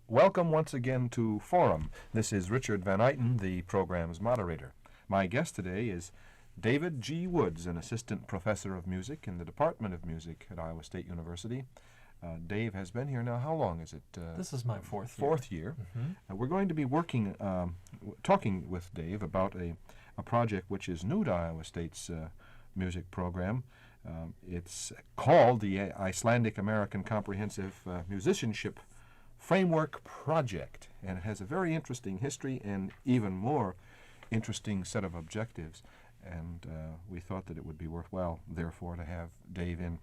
Welcome once again to Forum. This is Richard Van Eyten, the program's moderator. My guest today is David G. Woods, an assistant professor of music in the Department of Music at Iowa State University. Dave has been here now. How long is it? This is my fourth year. Mm-hmm. We're going to be talking with Dave about a project which is new to Iowa State's music program. It's called the Icelandic American Comprehensive Musicianship Framework Project, and it has a very interesting history and even more interesting set of objectives. And we thought that it would be worthwhile, therefore, to have Dave in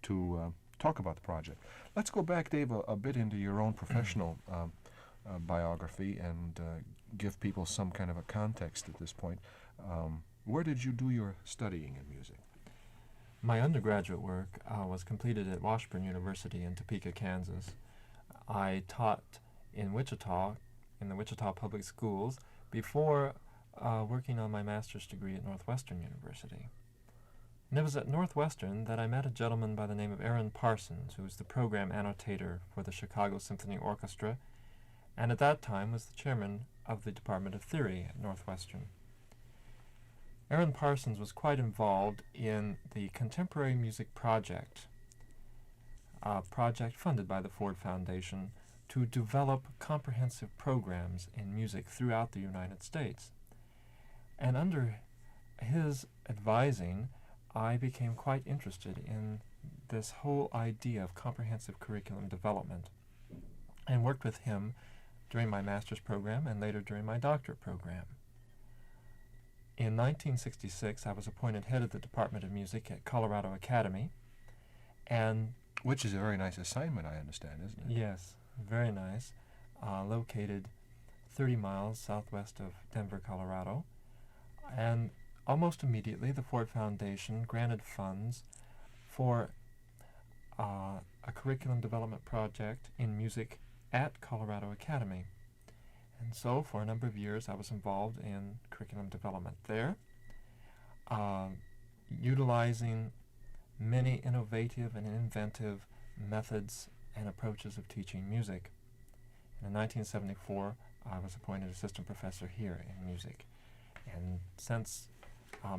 to talk about the project. Let's go back, Dave, a bit into your own professional biography and give people some kind of a context at this point. Where did you do your studying in music? My undergraduate work was completed at Washburn University in Topeka, Kansas. I taught in Wichita, in the Wichita Public Schools, before working on my master's degree at Northwestern University. And it was at Northwestern that I met a gentleman by the name of Aaron Parsons, who was the program annotator for the Chicago Symphony Orchestra, and at that time was the chairman of the Department of Theory at Northwestern. Aaron Parsons was quite involved in the Contemporary Music Project, a project funded by the Ford Foundation to develop comprehensive programs in music throughout the United States. And under his advising, I became quite interested in this whole idea of comprehensive curriculum development and worked with him during my master's program and later during my doctorate program. In 1966, I was appointed head of the Department of Music at Colorado Academy, and which is a very nice assignment, I understand, isn't it? Yes, very nice. Located 30 miles southwest of Denver, Colorado. And almost immediately, the Ford Foundation granted funds for a curriculum development project in music at Colorado Academy. And so, for a number of years, I was involved in curriculum development there, utilizing many innovative and inventive methods and approaches of teaching music. And in 1974, I was appointed assistant professor here in music. And since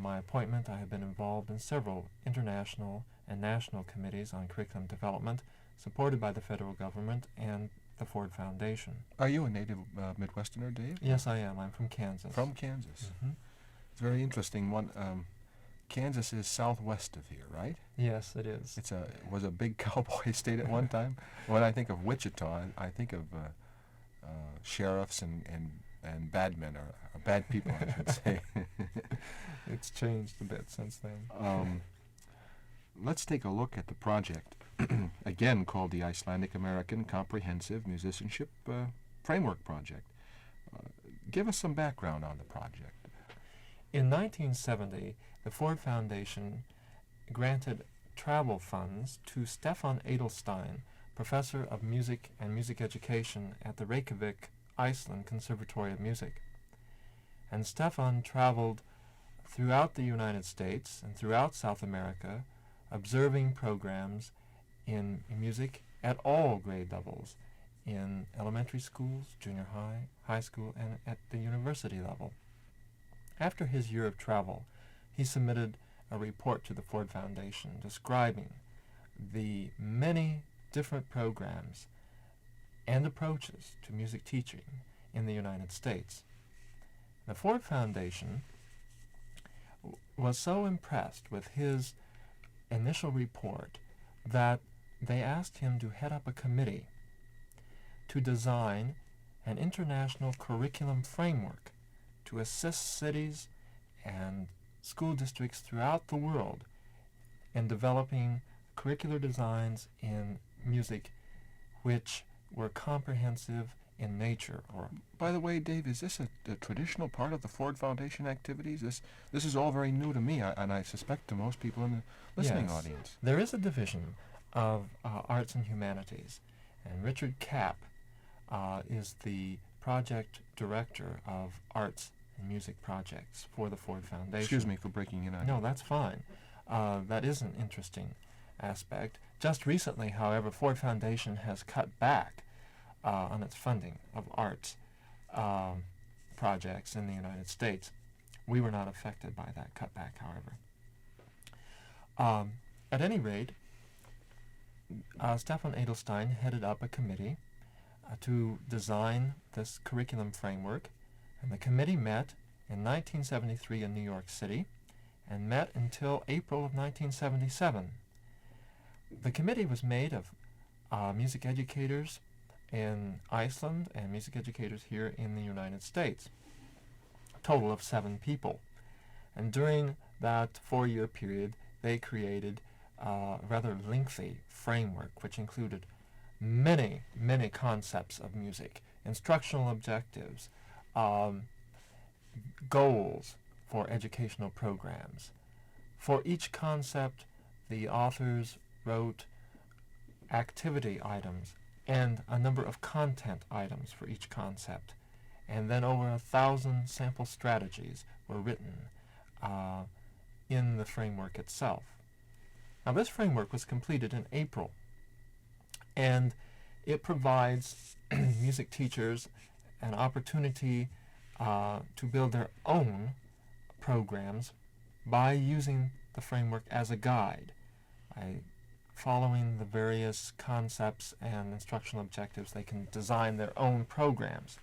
my appointment, I have been involved in several international and national committees on curriculum development, supported by the federal government and the Ford Foundation. Are you a native Midwesterner, Dave? Yes, I am. I'm from Kansas. From Kansas. Mm-hmm. It's very interesting. Kansas is southwest of here, right? Yes, it is. It was a big cowboy state at one time. When I think of Wichita, I think of sheriffs and bad men, or bad people, I should say. It's changed a bit since then. Let's take a look at the project, again called the Icelandic American Comprehensive Musicianship Framework Project. Give us some background on the project. In 1970, the Ford Foundation granted travel funds to Stefan Edelstein, professor of music and music education at the Reykjavik, Iceland Conservatory of Music. And Stefan traveled throughout the United States and throughout South America, observing programs in music at all grade levels, in elementary schools, junior high, high school, and at the university level. After his year of travel, he submitted a report to the Ford Foundation describing the many different programs and approaches to music teaching in the United States. The Ford Foundation was so impressed with his initial report that they asked him to head up a committee to design an international curriculum framework to assist cities and school districts throughout the world in developing curricular designs in music which were comprehensive in nature. Or, by the way, Dave, is this a traditional part of the Ford Foundation activities? This is all very new to me, and I suspect to most people in the listening audience. There is a division of arts and humanities, and Richard Kapp is the project director of arts and music projects for the Ford Foundation. Excuse me for breaking in on you. No, that's fine. That is an interesting aspect. Just recently, however, Ford Foundation has cut back on its funding of arts projects in the United States. We were not affected by that cutback, however. At any rate, Stefan Edelstein headed up a committee to design this curriculum framework, and the committee met in 1973 in New York City and met until April of 1977. The committee was made of music educators in Iceland and music educators here in the United States, a total of 7 people. And during that 4-year period, they created a rather lengthy framework which included many, many concepts of music, instructional objectives, goals for educational programs. For each concept, the authors wrote activity items and a number of content items for each concept. And then over 1,000 sample strategies were written in the framework itself. Now, this framework was completed in April, and it provides music teachers an opportunity to build their own programs by using the framework as a guide, by following the various concepts and instructional objectives. They can design their own programs.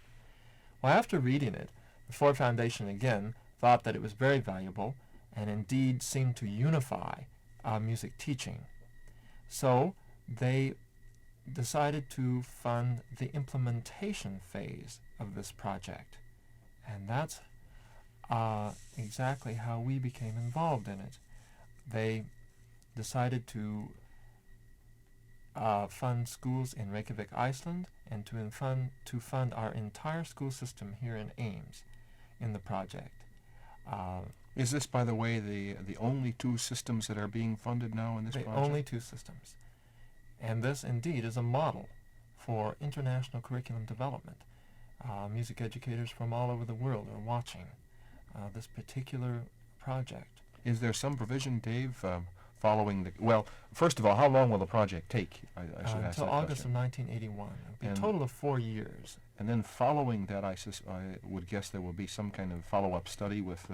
Well, after reading it, the Ford Foundation again thought that it was very valuable and indeed seemed to unify music teaching. So they decided to fund the implementation phase of this project. And that's exactly how we became involved in it. They decided to fund schools in Reykjavik, Iceland, and to fund our entire school system here in Ames in the project. Is this, by the way, the only 2 systems that are being funded now in this The project? only 2 systems. And this indeed is a model for international curriculum development. Music educators from all over the world are watching this particular project. Is there some provision, Dave, following the... Well, first of all, how long will the project take? I should ask Until that August question. of 1981. It'll be a And- total of 4 years. And then following that, I would guess there will be some kind of follow-up study with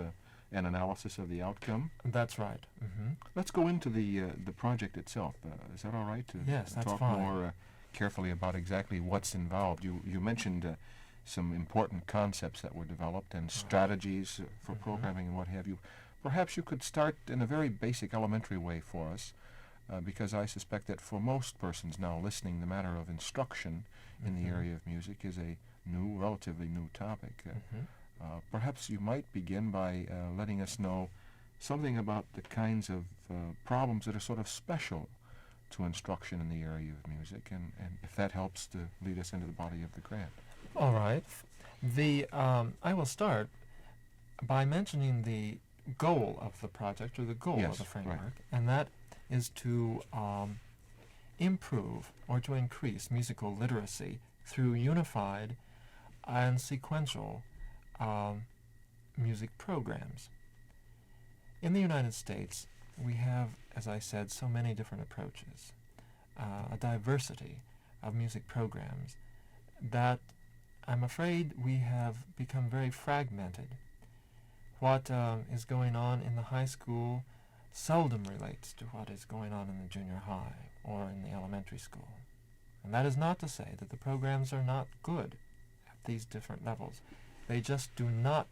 an analysis of the outcome. That's right. Mm-hmm. Let's go into the project itself. Is that all right to Yes, that's talk fine. more carefully about exactly what's involved? You mentioned some important concepts that were developed and strategies for Mhm. programming and what have you. Perhaps you could start in a very basic elementary way for us, because I suspect that for most persons now listening, the matter of instruction in the Mhm. area of music is a relatively new topic. Mhm. Perhaps you might begin by letting us know something about the kinds of problems that are sort of special to instruction in the area of music, and if that helps to lead us into the body of the grant. All right. I will start by mentioning the goal of the project, or the goal Yes, of the right. framework, and that is to improve or to increase musical literacy through unified and sequential music programs. In the United States, we have, as I said, so many different approaches, a diversity of music programs that I'm afraid we have become very fragmented. What is going on in the high school seldom relates to what is going on in the junior high or in the elementary school. And that is not to say that the programs are not good at these different levels. They just do not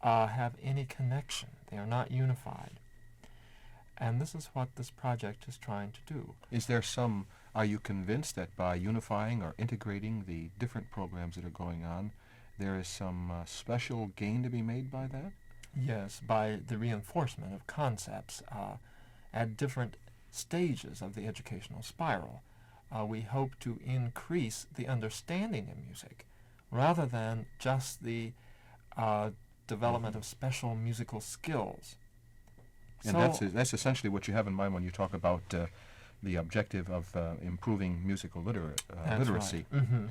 have any connection. They are not unified. And this is what this project is trying to do. Are you convinced that by unifying or integrating the different programs that are going on, there is some special gain to be made by that? Yes, by the reinforcement of concepts at different stages of the educational spiral. We hope to increase the understanding of music rather than just the development of special musical skills. And that's essentially what you have in mind when you talk about the objective of improving musical literacy. Right. Mm-hmm.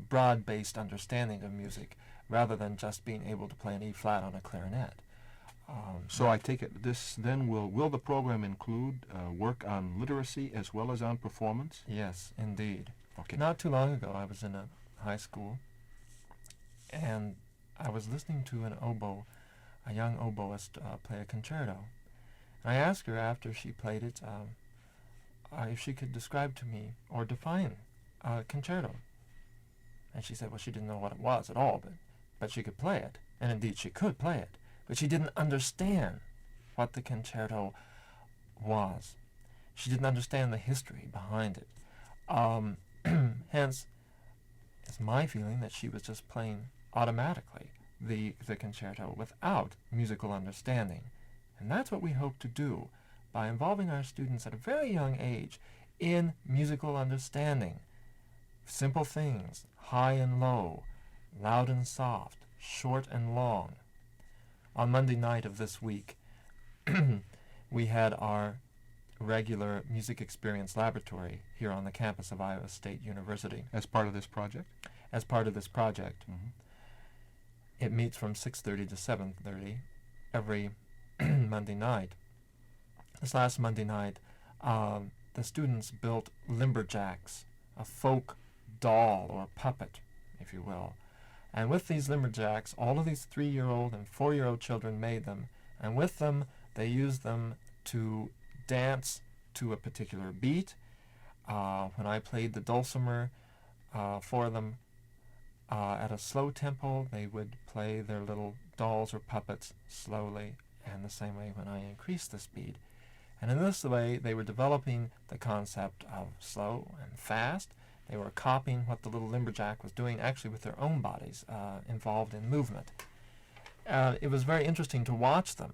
Broad-based understanding of music rather than just being able to play an E flat on a clarinet. So I take it this then will the program include work on literacy as well as on performance? Yes, indeed. Okay. Not too long ago, I was in a high school, and I was listening to a young oboist play a concerto. And I asked her after she played it if she could describe to me or define a concerto. And she said, well, she didn't know what it was at all, but she could play it. And indeed, she could play it. But she didn't understand what the concerto was. She didn't understand the history behind it. Hence, it's my feeling that she was just playing automatically the concerto without musical understanding. And that's what we hope to do by involving our students at a very young age in musical understanding. Simple things, high and low, loud and soft, short and long. On Monday night of this week, we had our regular music experience laboratory here on the campus of Iowa State University. As part of this project? As part of this project. Mm-hmm. It meets from 6:30 to 7:30 every Monday night. This last Monday night, the students built Limberjacks, a folk doll or puppet, if you will. And with these Limberjacks, all of these 3-year-old and 4-year-old children made them, and with them, they used them to dance to a particular beat. When I played the dulcimer for them at a slow tempo, they would play their little dolls or puppets slowly, and the same way when I increased the speed. And in this way, they were developing the concept of slow and fast. They were copying what the little Limberjack was doing, actually with their own bodies involved in movement. It was very interesting to watch them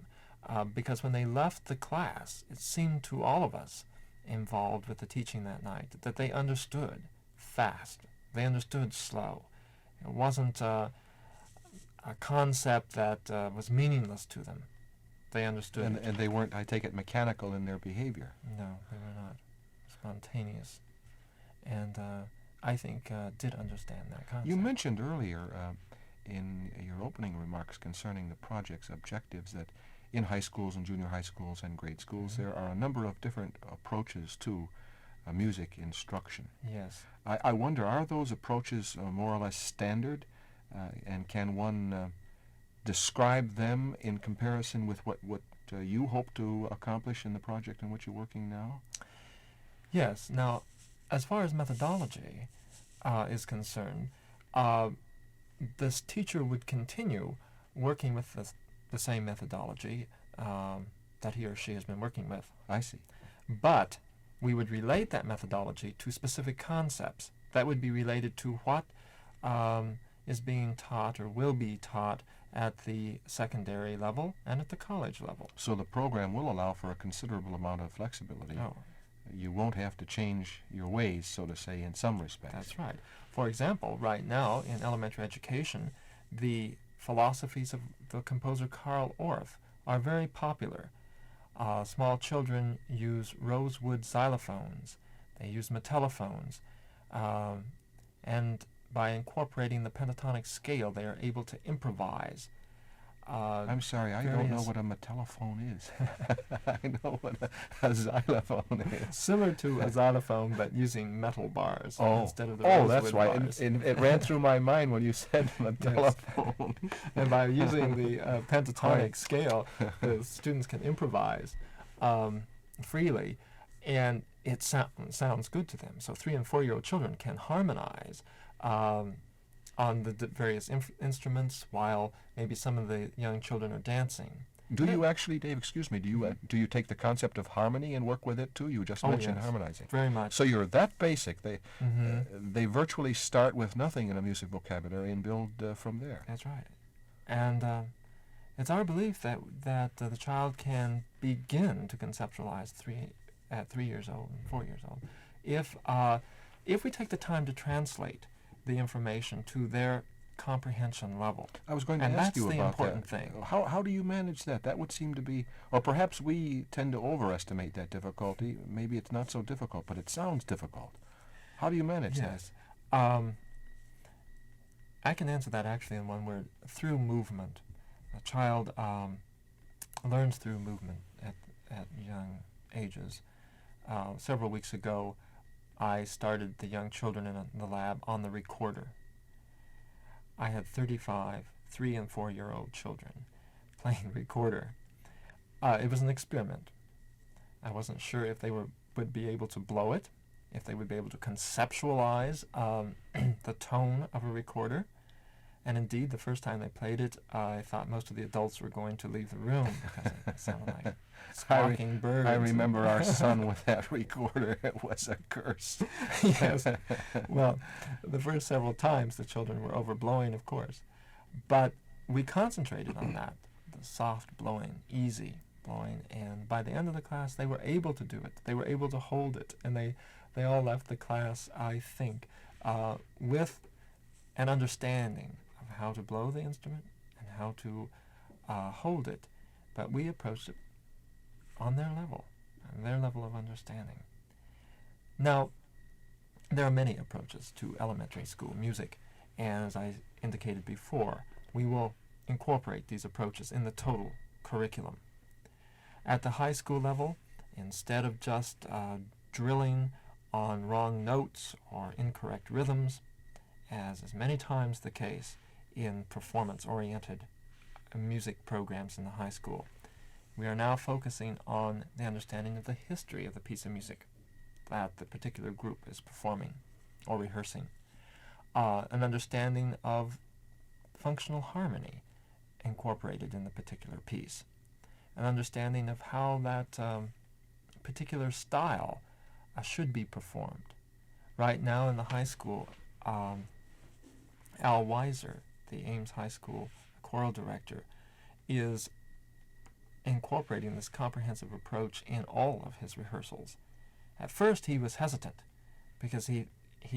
because when they left the class, it seemed to all of us involved with the teaching that night that they understood fast. They understood slow. It wasn't a concept that was meaningless to them. They understood. And they weren't, I take it, mechanical in their behavior. No, they were not. Spontaneous. And I think did understand that concept. You mentioned earlier in your opening remarks concerning the project's objectives that in high schools and junior high schools and grade schools Mm-hmm. there are a number of different approaches to music instruction. Yes. I wonder, are those approaches more or less standard, and can one describe them in comparison with what you hope to accomplish in the project in which you're working now? Yes. Now, as far as methodology is concerned, this teacher would continue working with the same methodology that he or she has been working with. I see. But we would relate that methodology to specific concepts that would be related to what is being taught or will be taught at the secondary level and at the college level. So the program will allow for a considerable amount of flexibility. Oh, You won't have to change your ways, so to say, in some respects. that's right. For example, right now in elementary education, the philosophies of the composer Carl Orff are very popular. Small children use rosewood xylophones. They use metallophones. And by incorporating the pentatonic scale, they are able to improvise. I'm sorry, I don't know various- what a metallophone is. I know what a xylophone is. Similar to a xylophone, but using metal bars instead of the oh, rosewood that's right. bars. And it ran through my mind when you said metallophone. And by using the pentatonic scale, the students can improvise freely, and it sounds good to them. So 3- and 4-year-old children can harmonize on the various instruments while maybe some of the young children are dancing. Do you actually, Dave, excuse me, do you take the concept of harmony and work with it too? You just mentioned yes. harmonizing. Very much. So you're that basic. Mhm. They virtually start with nothing in a music vocabulary and build from there. That's right. And it's our belief that the child can begin to conceptualize at 3 years old and 4 years old if we take the time to translate the information to their comprehension level. I was going to And ask that's you the about important that. thing. How do you manage that? That would seem to be, or perhaps we tend to overestimate that difficulty. Maybe it's not so difficult, but it sounds difficult. How do you manage Yes. I can answer that actually in one word: through movement. A child learns through movement at young ages. Several weeks ago, I started the young children in the lab on the recorder. I had 35 3- and 4-year-old children playing recorder. It was an experiment. I wasn't sure if they would be able to blow it, if they would be able to conceptualize the tone of a recorder. And indeed, the first time they played it, I thought most of the adults were going to leave the room because it sounded like squawking birds. I remember our son with that recorder. It was a curse. Yes. Well, the first several times the children were overblowing, of course. But we concentrated on that, the soft blowing, easy blowing. And by the end of the class, they were able to do it. They were able to hold it. And they all left the class, I think, with an understanding of how to blow the instrument and how to hold it. But we approached it on their level of understanding. Now, there are many approaches to elementary school music, and as I indicated before, we will incorporate these approaches in the total curriculum. At the high school level, instead of just drilling on wrong notes or incorrect rhythms, as is many times the case in performance-oriented music programs in the high school, we are now focusing on the understanding of the history of the piece of music that the particular group is performing or rehearsing, an understanding of functional harmony incorporated in the particular piece, an understanding of how that particular style should be performed. Right now in the high school, Al Weiser, the Ames High School choral director, is incorporating this comprehensive approach in all of his rehearsals. At first he was hesitant because he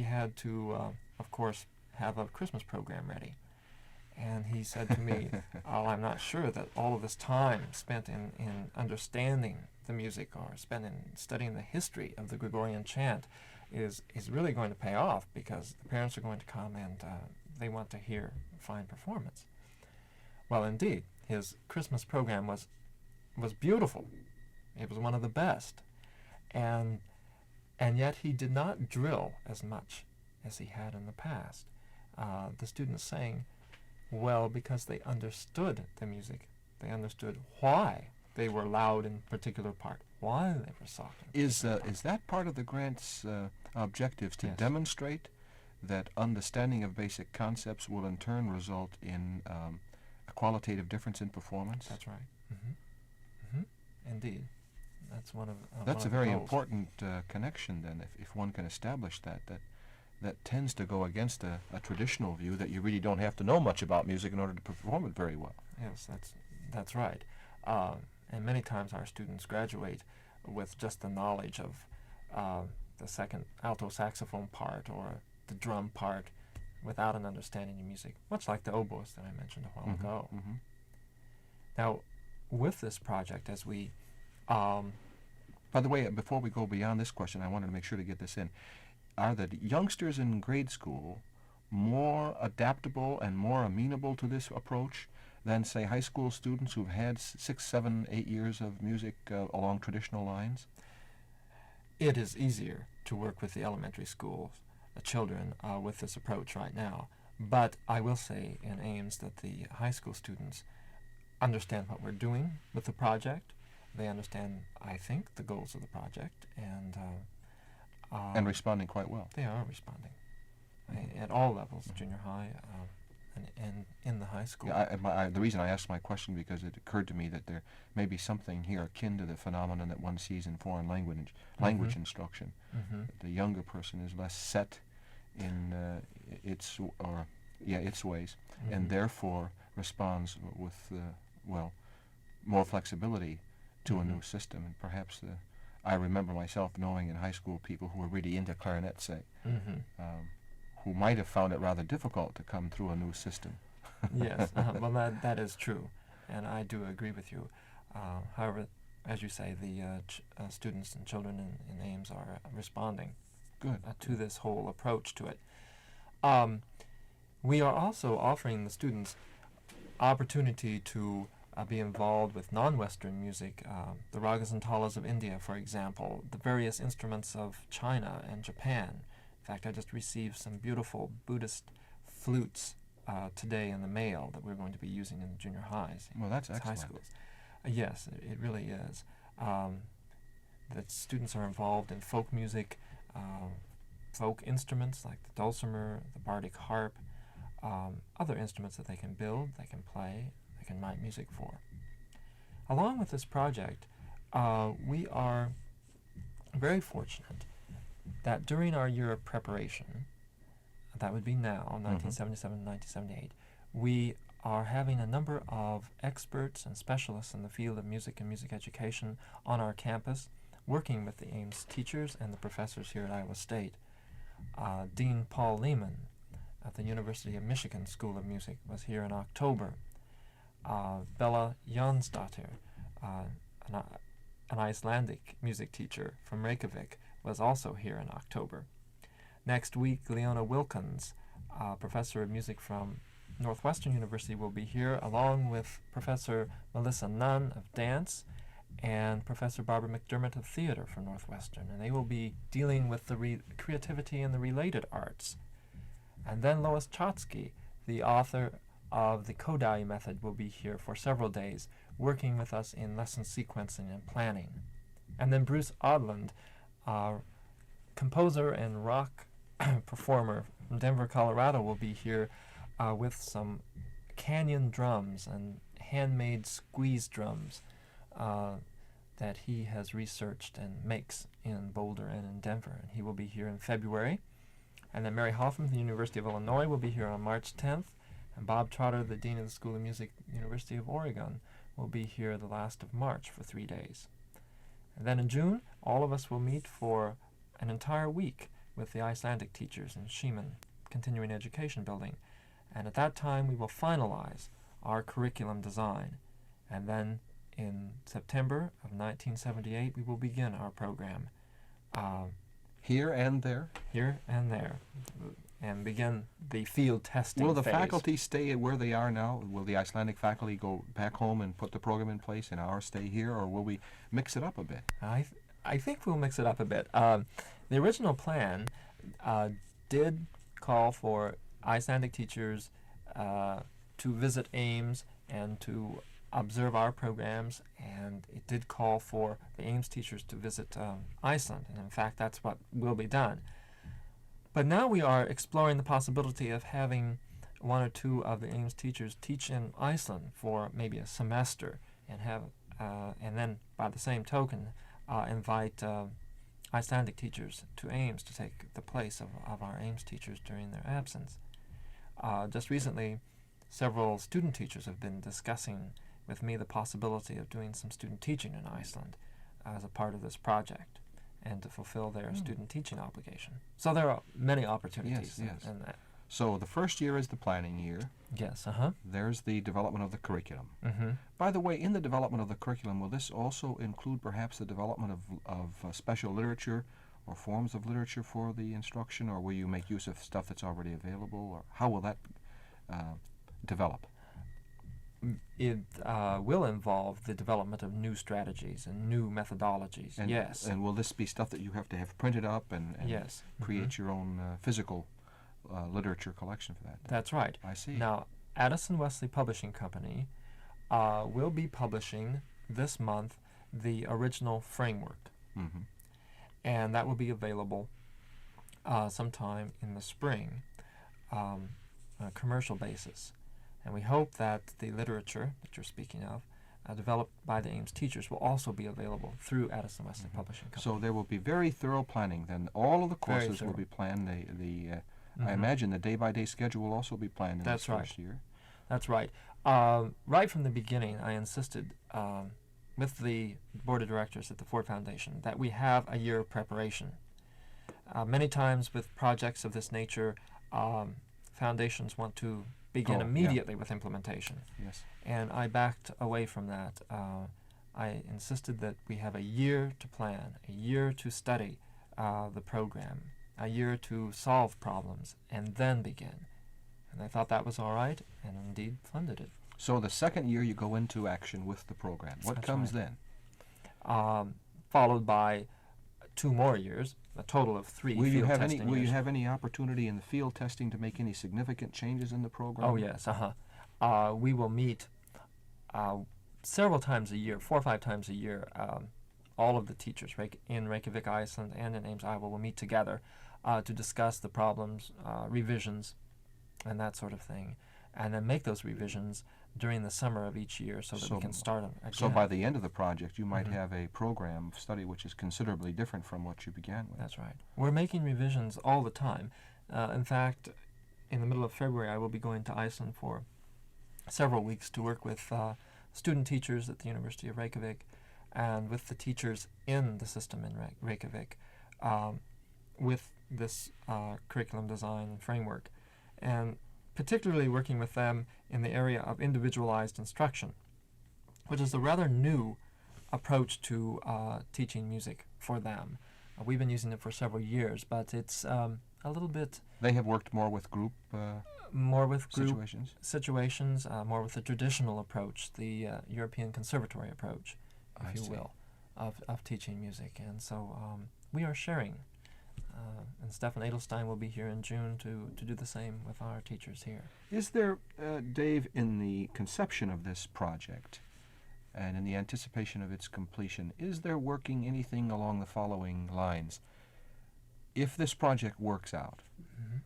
had to, of course, have a Christmas program ready. And he said to me, "Oh, I'm not sure that all of this time spent in understanding the music or spent in studying the history of the Gregorian chant is really going to pay off, because the parents are going to come and they want to hear a fine performance." Well, indeed, his Christmas program was beautiful. It was one of the best. And yet he did not drill as much as he had in the past. The students sang well because they understood the music. They understood why they were loud in a particular part, why they were soft. Is that part of the grant's objectives, to Yes. demonstrate that understanding of basic concepts will in turn result in a qualitative difference in performance? That's right. Indeed. That's one of That's one a of the very goals. important connection then, if one can establish that tends to go against a traditional view that you really don't have to know much about music in order to perform it very well. Yes, that's right. And many times our students graduate with just the knowledge of the second alto saxophone part or the drum part without an understanding of music, much like the oboist that I mentioned a while ago. Mm-hmm. Now, with this project, as we By the way, before we go beyond this question, I wanted to make sure to get this in. Are the youngsters in grade school more adaptable and more amenable to this approach than, say, high school students who've had 6, 7, 8 years of music along traditional lines? It is easier to work with the elementary school children with this approach right now. But I will say in Ames that the high school students understand what we're doing with the project. They understand, I think, the goals of the project, And responding quite well. they are responding at all levels, junior high and in the high school. Yeah, the reason I asked my question, because it occurred to me that there may be something here akin to the phenomenon that one sees in foreign language instruction. The younger person is less set in its ways, and therefore responds with more flexibility to a new system. And perhaps I remember myself knowing in high school people who were really into clarinet, say, who might have found it rather difficult to come through a new system. Yes, well, that is true, and I do agree with you. However, as you say, the students and children in Ames are responding Good. To this whole approach to it. We are also offering the students opportunity to be involved with non-Western music, the ragas and talas of India, for example, the various instruments of China and Japan. In fact, I just received some beautiful Buddhist flutes today in the mail that we're going to be using in the junior highs. Well, that's high excellent. schools. Yes, it really is. That students are involved in folk music, folk instruments like the dulcimer, the bardic harp, other instruments that they can build, they can play, they can write music for. Along with this project, we are very fortunate that during our year of preparation, that would be now, 1977, 1978, we are having a number of experts and specialists in the field of music and music education on our campus, working with the Ames teachers and the professors here at Iowa State. Dean Paul Lehman at the University of Michigan School of Music was here in October. Bella Jonsdottir, an Icelandic music teacher from Reykjavik, was also here in October. Next week, Leona Wilkins, professor of music from Northwestern University, will be here, along with Professor Melissa Nunn of dance and Professor Barbara McDermott of theater from Northwestern, and they will be dealing with the creativity and the related arts. And then Lois Chotsky, the author of the Kodai method, will be here for several days, working with us in lesson sequencing and planning. And then Bruce Odland, composer and rock performer from Denver, Colorado, will be here with some canyon drums and handmade squeeze drums that he has researched and makes in Boulder and in Denver. And he will be here in February. And then Mary Hoffman from the University of Illinois will be here on March 10th. And Bob Trotter, the Dean of the School of Music, University of Oregon, will be here the last of March for 3 days. And then in June, all of us will meet for an entire week with the Icelandic teachers in Sheeman Continuing Education Building. And at that time, we will finalize our curriculum design. And then in September of 1978, we will begin our program. Here and there? Here and there. And begin the field testing Will the phase. faculty stay where they are now? Will the Icelandic faculty go back home and put the program in place and ours stay here, or will we mix it up a bit? I think we'll mix it up a bit. The original plan did call for Icelandic teachers to visit Ames and to observe our programs, and it did call for the Ames teachers to visit Iceland, and in fact that's what will be done. But now we are exploring the possibility of having one or two of the Ames teachers teach in Iceland for maybe a semester, and have and then by the same token invite Icelandic teachers to Ames to take the place of our Ames teachers during their absence. Just recently, several student teachers have been discussing with me the possibility of doing some student teaching in Iceland as a part of this project and to fulfill their student teaching obligation. So there are many opportunities Yes. in that. So the first year is the planning year. Yes, There's the development of the curriculum. Mm-hmm. By the way, in the development of the curriculum, will this also include perhaps the development of special literature or forms of literature for the instruction, or will you make use of stuff that's already available, or how will that develop? It will involve the development of new strategies and new methodologies. And, yes. And will this be stuff that you have to have printed up and Yes. create your own physical literature collection for that? That's right. I see. Now, Addison Wesley Publishing Company will be publishing this month the original framework, Mm-hmm. and that will be available sometime in the spring on a commercial basis. And we hope that the literature that you're speaking of, developed by the Ames teachers, will also be available through Addison Wesley Publishing Company. So there will be very thorough planning. Then all of the Very courses will thorough. be planned. I Mhm. imagine the day-by-day schedule will also be planned in That's this right. first year. That's right. Right from the beginning, I insisted with the board of directors at the Ford Foundation that we have a year of preparation. Many times with projects of this nature, foundations want to begin Oh, yeah. immediately with implementation. Yes. And I backed away from that. I insisted that we have a year to plan, a year to study the program, a year to solve problems, and then begin. And I thought that was all right, and indeed funded it. So the second year you go into action with the program. What That's comes right. then? Followed by 2 more years, a total of 3 field testing Will you years. have any opportunity in the field testing to make any significant changes in the program? Oh yes, we will meet several times a year, 4 or 5 times a year. All of the teachers in Reykjavik, Iceland, and in Ames, Iowa will meet together to discuss the problems, revisions, and that sort of thing, and then make those revisions during the summer of each year so that we can start them again. So by the end of the project, you might Mhm. have a program of study which is considerably different from what you began with. That's right. We're making revisions all the time. In fact, in the middle of February, I will be going to Iceland for several weeks to work with student teachers at the University of Reykjavik and with the teachers in the system in Reykjavik with this curriculum design framework, and particularly working with them in the area of individualized instruction, which is a rather new approach to teaching music for them. We've been using it for several years, but it's a little bit They have worked more with group more with group situations? more with the traditional approach, the European conservatory approach, I if you see. will, of teaching music. And so we are sharing. And Stefan Edelstein will be here in June to do the same with our teachers here. Is there, Dave, in the conception of this project and in the anticipation of its completion, is there working anything along the following lines? If this project works out, Mm-hmm.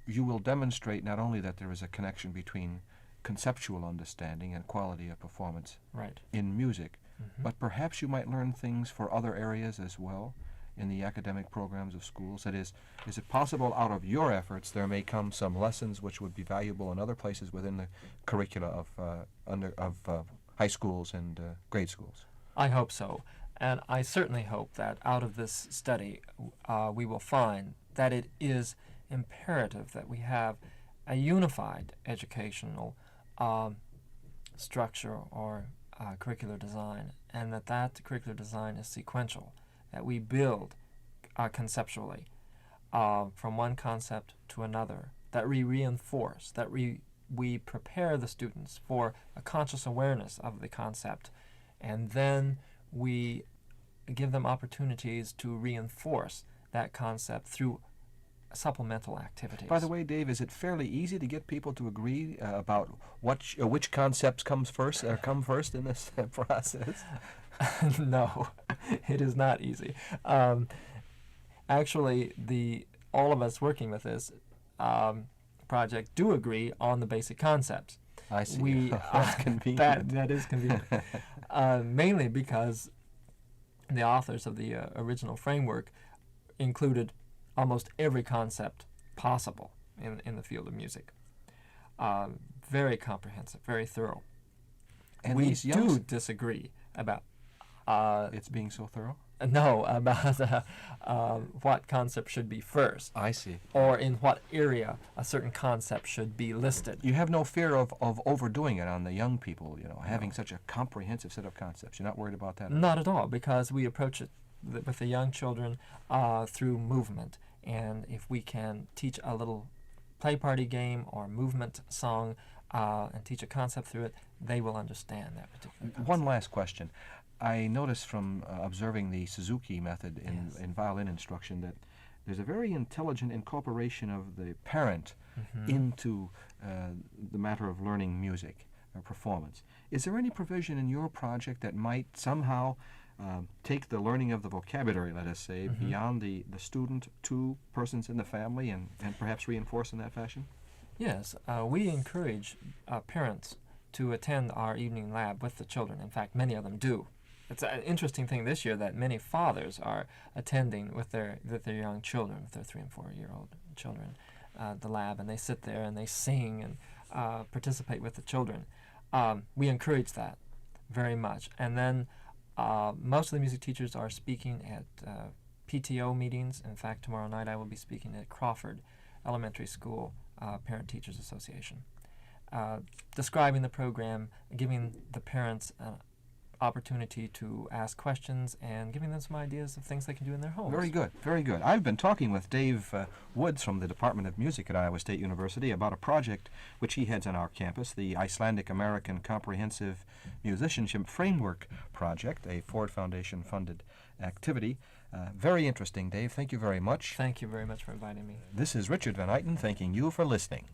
you will demonstrate not only that there is a connection between conceptual understanding and quality of performance Right. in music, Mm-hmm. but perhaps you might learn things for other areas as well in the academic programs of schools. That is it possible out of your efforts there may come some lessons which would be valuable in other places within the curricula of high schools and grade schools? I hope so. And I certainly hope that out of this study we will find that it is imperative that we have a unified educational structure or curricular design, and that curricular design is sequential, that we build conceptually from one concept to another, that we reinforce, that we prepare the students for a conscious awareness of the concept, and then we give them opportunities to reinforce that concept through supplemental activities. By the way, Dave, is it fairly easy to get people to agree about which concepts come first in this process? No, it is not easy. Actually, all of us working with this project do agree on the basic concepts. I see. We That's convenient. that is convenient. Mainly because the authors of the original framework included almost every concept possible in the field of music. Very comprehensive, very thorough. And we these do disagree about it's being so thorough? about what concept should be first, I see. or in what area a certain concept should be listed. You have no fear of overdoing it on the young people, having such a comprehensive set of concepts. You're not worried about that? Not at all, because we approach it with the young children through movement. And if we can teach a little play party game or movement song and teach a concept through it, they will understand that particular concept. One last question. I noticed from observing the Suzuki method in violin instruction that there's a very intelligent incorporation of the parent into the matter of learning music or performance. Is there any provision in your project that might somehow take the learning of the vocabulary, let us say, beyond the student to persons in the family and perhaps reinforce in that fashion? Yes, we encourage parents to attend our evening lab with the children. In fact, many of them do. It's an interesting thing this year that many fathers are attending with their young children, with their 3- and 4-year-old children, the lab, and they sit there and they sing and participate with the children. We encourage that very much. And then most of the music teachers are speaking at PTO meetings. In fact, tomorrow night I will be speaking at Crawford Elementary School Parent Teachers Association, describing the program, giving the parents opportunity to ask questions and giving them some ideas of things they can do in their homes. Very good, very good. I've been talking with Dave Woods from the Department of Music at Iowa State University about a project which he heads on our campus, the Icelandic American Comprehensive Musicianship Framework Project, a Ford Foundation funded activity. Very interesting, Dave. Thank you very much. Thank you very much for inviting me. This is Richard Van Eyten thanking you for listening.